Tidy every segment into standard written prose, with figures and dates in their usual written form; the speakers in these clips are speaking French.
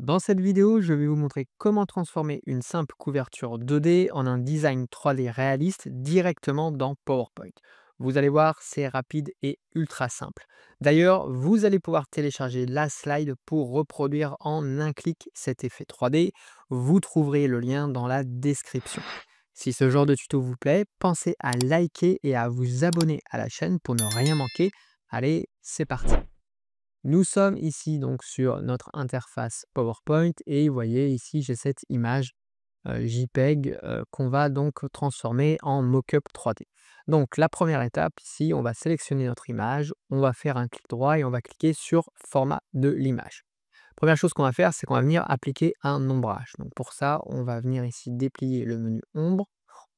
Dans cette vidéo, je vais vous montrer comment transformer une simple couverture 2D en un design 3D réaliste directement dans PowerPoint. Vous allez voir, c'est rapide et ultra simple. D'ailleurs, vous allez pouvoir télécharger la slide pour reproduire en un clic cet effet 3D. Vous trouverez le lien dans la description. Si ce genre de tuto vous plaît, pensez à liker et à vous abonner à la chaîne pour ne rien manquer. Allez, c'est parti. Nous sommes ici donc sur notre interface PowerPoint et vous voyez ici j'ai cette image JPEG qu'on va donc transformer en mockup 3D. Donc la première étape ici, on va sélectionner notre image, on va faire un clic droit et on va cliquer sur format de l'image. Première chose qu'on va faire, c'est qu'on va venir appliquer un ombrage. Donc pour ça, on va venir ici déplier le menu ombre.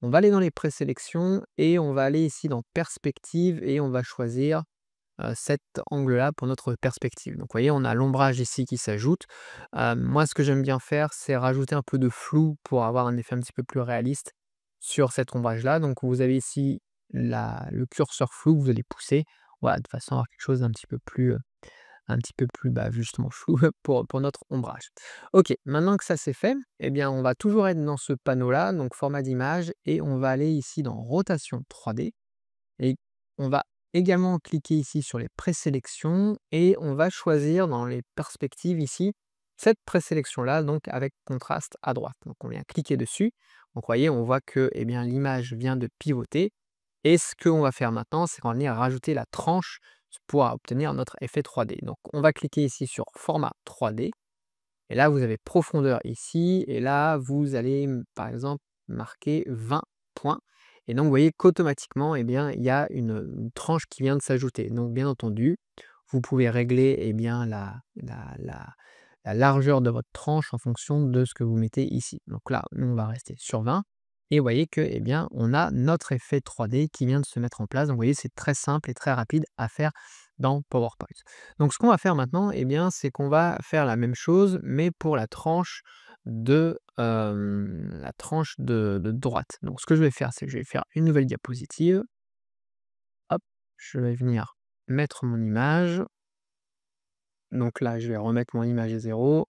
On va aller dans les présélections et on va aller ici dans perspective et on va choisir cet angle-là pour notre perspective. Donc vous voyez, on a l'ombrage ici qui s'ajoute. Moi, ce que j'aime bien faire, c'est rajouter un peu de flou pour avoir un effet un petit peu plus réaliste sur cet ombrage-là. Donc vous avez ici le curseur flou que vous allez pousser, voilà, de façon à avoir quelque chose un petit peu plus bah, justement flou pour notre ombrage. Ok, maintenant que ça c'est fait, eh bien on va toujours être dans ce panneau-là, donc format d'image, et on va aller ici dans rotation 3D. Et on va également cliquer ici sur les présélections et on va choisir dans les perspectives ici, cette présélection-là, donc avec contraste à droite. Donc on vient cliquer dessus. Donc vous voyez, on voit que eh bien, l'image vient de pivoter. Et ce qu'on va faire maintenant, c'est qu'on va venir rajouter la tranche pour obtenir notre effet 3D. Donc on va cliquer ici sur format 3D. Et là, vous avez profondeur ici. Et là, vous allez, par exemple, marquer 20 points. Et donc, vous voyez qu'automatiquement, eh bien, il y a une tranche qui vient de s'ajouter. Donc, bien entendu, vous pouvez régler eh bien, la largeur de votre tranche en fonction de ce que vous mettez ici. Donc là, nous, on va rester sur 20. Et vous voyez que, eh bien, on a notre effet 3D qui vient de se mettre en place. Donc, vous voyez, c'est très simple et très rapide à faire dans PowerPoint. Donc, ce qu'on va faire maintenant, eh bien, c'est qu'on va faire la même chose, mais pour la tranche de droite. Donc, ce que je vais faire, c'est que je vais faire une nouvelle diapositive. Hop, je vais venir mettre mon image. Donc là, je vais remettre mon image à 0.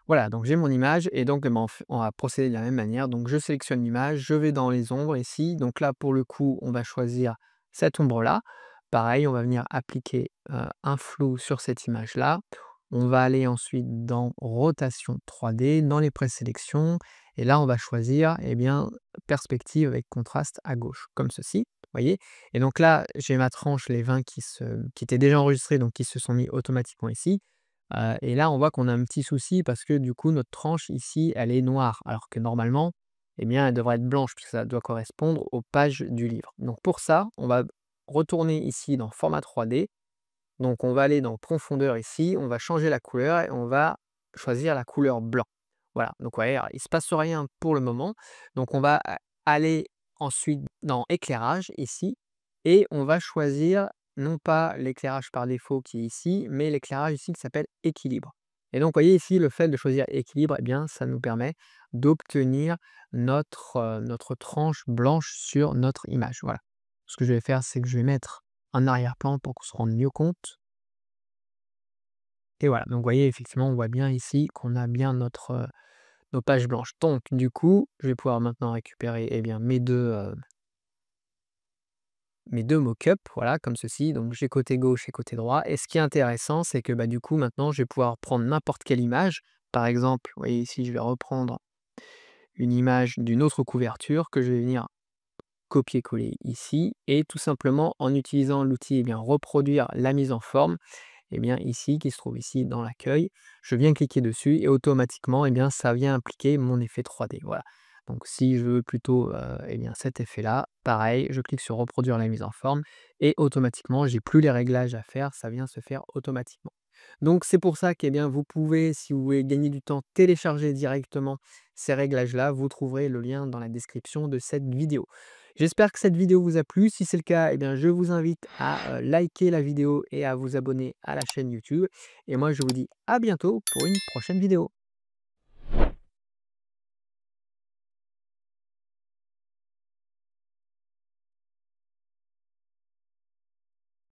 Voilà, donc j'ai mon image et donc eh ben, on va procéder de la même manière. Donc je sélectionne l'image, je vais dans les ombres ici. Donc là, pour le coup, on va choisir cette ombre-là. Pareil, on va venir appliquer un flou sur cette image-là. On va aller ensuite dans rotation 3D, dans les présélections. Et là, on va choisir eh bien, perspective avec contraste à gauche, comme ceci. Vous voyez? Et donc là, j'ai ma tranche, les 20 qui étaient déjà enregistrés, donc qui se sont mis automatiquement ici. Et là, on voit qu'on a un petit souci parce que du coup, notre tranche ici, elle est noire, alors que normalement, eh bien, elle devrait être blanche puisque ça doit correspondre aux pages du livre. Donc pour ça, on va retourner ici dans format 3D. Donc on va aller dans profondeur ici, on va changer la couleur et on va choisir la couleur blanc. Voilà, donc vous voyez, alors, il ne se passe rien pour le moment. Donc on va aller ensuite dans éclairage ici et on va choisir non pas l'éclairage par défaut qui est ici, mais l'éclairage ici qui s'appelle équilibre. Et donc vous voyez ici, le fait de choisir équilibre, eh bien, ça nous permet d'obtenir notre tranche blanche sur notre image. Voilà. Ce que je vais faire, c'est que je vais mettre un arrière-plan pour qu'on se rende mieux compte. Et voilà, donc vous voyez, effectivement, on voit bien ici qu'on a bien nos pages blanches. Donc du coup, je vais pouvoir maintenant récupérer eh bien, mes deux mock-ups, voilà, comme ceci. Donc j'ai côté gauche et côté droit. Et ce qui est intéressant, c'est que bah, du coup, maintenant, je vais pouvoir prendre n'importe quelle image. Par exemple, vous voyez ici, je vais reprendre une image d'une autre couverture que je vais venir copier-coller ici. Et tout simplement, en utilisant l'outil eh bien, reproduire la mise en forme, eh bien ici, qui se trouve ici dans l'accueil, je viens cliquer dessus et automatiquement, eh bien, ça vient appliquer mon effet 3D. Voilà. Donc si je veux plutôt eh bien, cet effet-là, pareil, je clique sur reproduire la mise en forme et automatiquement, j'ai plus les réglages à faire, ça vient se faire automatiquement. Donc c'est pour ça que bien, vous pouvez, si vous voulez gagner du temps, télécharger directement ces réglages-là. Vous trouverez le lien dans la description de cette vidéo. J'espère que cette vidéo vous a plu. Si c'est le cas, eh bien, je vous invite à liker la vidéo et à vous abonner à la chaîne YouTube. Et moi, je vous dis à bientôt pour une prochaine vidéo.